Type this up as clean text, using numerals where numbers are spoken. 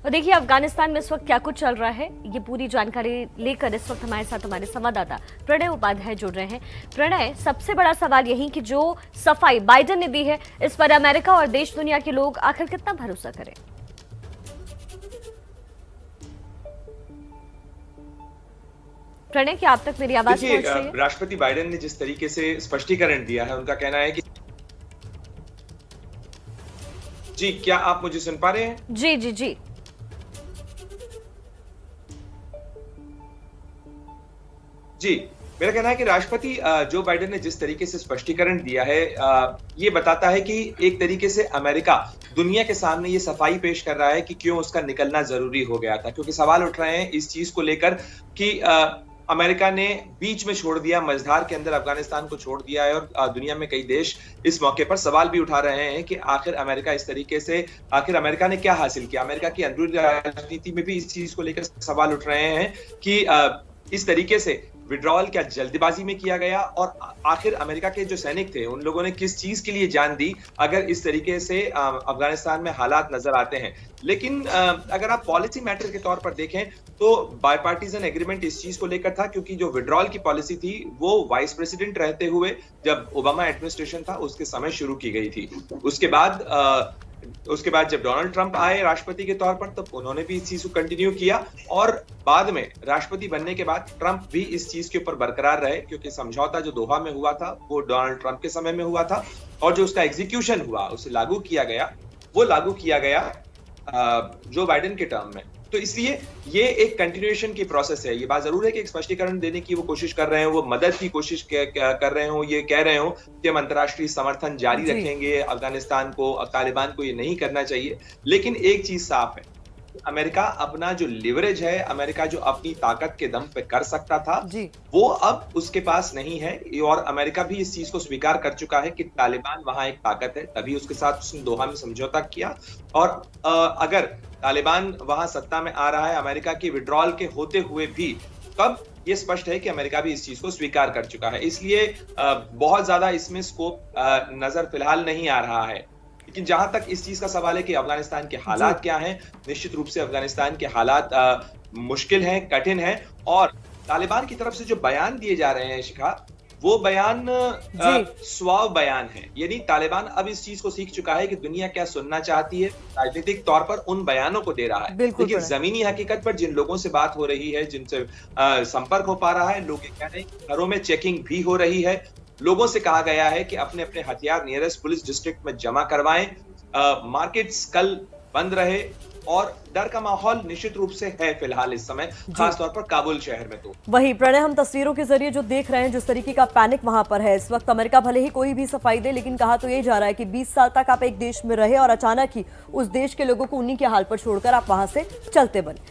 और देखिए अफगानिस्तान में इस वक्त क्या कुछ चल रहा है, ये पूरी जानकारी लेकर इस वक्त हमारे साथ हमारे संवाददाता प्रणय उपाध्याय जुड़ रहे हैं। प्रणय, सबसे बड़ा सवाल यही कि जो सफाई बाइडेन ने दी है, इस पर अमेरिका और देश दुनिया के लोग आखिर कितना भरोसा करें? प्रणय, क्या आप तक मेरी आवाज पहुंच रही है? राष्ट्रपति बाइडेन ने जिस तरीके से स्पष्टीकरण दिया है, उनका कहना है कि जी, क्या आप मुझे सुन पा रहे हैं? जी जी जी जी, मेरा कहना है कि राष्ट्रपति जो बाइडेन ने जिस तरीके से स्पष्टीकरण दिया है, ये बताता है कि एक तरीके से अमेरिका दुनिया के सामने ये सफाई पेश कर रहा है कि क्यों उसका निकलना जरूरी हो गया था। क्योंकि सवाल उठ रहे हैं इस चीज को लेकर कि अमेरिका ने बीच में छोड़ दिया, मझधार के अंदर अफगानिस्तान को छोड़ दिया है, और दुनिया में कई देश इस मौके पर सवाल भी उठा रहे हैं कि आखिर अमेरिका इस तरीके से, आखिर अमेरिका ने क्या हासिल किया। अमेरिका की अंदरूनी राजनीति में भी इस चीज को लेकर सवाल उठ रहे हैं कि इस तरीके से विड्रॉल क्या जल्दबाजी में किया गया, और आखिर अमेरिका के जो सैनिक थे उन लोगों ने किस चीज के लिए जान दी अगर इस तरीके से अफगानिस्तान में हालात नजर आते हैं। लेकिन अगर आप पॉलिसी मैटर के तौर पर देखें तो बायपार्टीजन एग्रीमेंट इस चीज को लेकर था, क्योंकि जो विड्रॉल की पॉलिसी थी वो वाइस प्रेसिडेंट रहते हुए जब ओबामा एडमिनिस्ट्रेशन था उसके समय शुरू की गई थी। उसके बाद जब डोनाल्ड ट्रंप आए राष्ट्रपति के तौर पर, तब उन्होंने भी इस चीज को कंटिन्यू किया, और बाद में राष्ट्रपति बनने के बाद ट्रंप भी इस चीज के ऊपर बरकरार रहे, क्योंकि समझौता जो दोहा में हुआ था वो डोनाल्ड ट्रंप के समय में हुआ था, और जो उसका एग्जीक्यूशन हुआ, उसे लागू किया गया, वो लागू किया गया जो बाइडेन के टर्म में। तो इसलिए ये एक कंटिन्यूएशन की प्रोसेस है। ये बात जरूर है कि एक स्पष्टीकरण देने की वो कोशिश कर रहे हो, वो मदद की कोशिश कर रहे हो, ये कह रहे हो कि हम अंतर्राष्ट्रीय समर्थन जारी रखेंगे अफगानिस्तान को, तालिबान को ये नहीं करना चाहिए। लेकिन एक चीज साफ है, अमेरिका अपना जो लिवरेज है, अमेरिका जो अपनी ताकत के दम पे कर सकता था, वो अब उसके पास नहीं है, और अमेरिका भी इस चीज को स्वीकार कर चुका है कि तालिबान वहां एक ताकत है, तभी उसके साथ उसने दोहा में समझौता किया। और अगर तालिबान वहां सत्ता में आ रहा है अमेरिका की विड्रॉल के होते हुए भी, तब ये स्पष्ट है कि अमेरिका भी इस चीज को स्वीकार कर चुका है। इसलिए बहुत ज्यादा इसमें स्कोप नजर फिलहाल नहीं आ रहा है। लेकिन जहां तक इस चीज का सवाल है कि अफगानिस्तान के हालात क्या हैं, निश्चित रूप से अफगानिस्तान के हालात मुश्किल हैं, कठिन हैं, और तालिबान की तरफ से जो बयान दिए जा रहे हैं शिखा, वो बयान स्वाव बयान है। यानी तालिबान अब इस चीज को सीख चुका है कि दुनिया क्या सुनना चाहती है, राजनीतिक तौर पर उन बयानों को दे रहा है। लेकिन जमीनी हकीकत पर जिन लोगों से बात हो रही है, जिनसे संपर्क हो पा रहा है, लोग कह रहे हैं घरों में चेकिंग भी हो रही है। लोगों से कहा गया है कि अपने अपने हथियार नियरेस्ट पुलिस डिस्ट्रिक्ट में जमा करवाएं, मार्केट्स कल बंद रहे, और डर का माहौल निश्चित रूप से है फिलहाल इस समय, खासतौर पर काबुल शहर में। तो वही प्रणय, हम तस्वीरों के जरिए जो देख रहे हैं, जिस तरीके का पैनिक वहां पर है इस वक्त, अमेरिका भले ही कोई भी सफाई दे, लेकिन कहा तो ये जा रहा है कि 20 साल तक आप एक देश में रहे और अचानक ही उस देश के लोगों को उन्हीं के हाल पर छोड़कर आप वहां से चलते बने।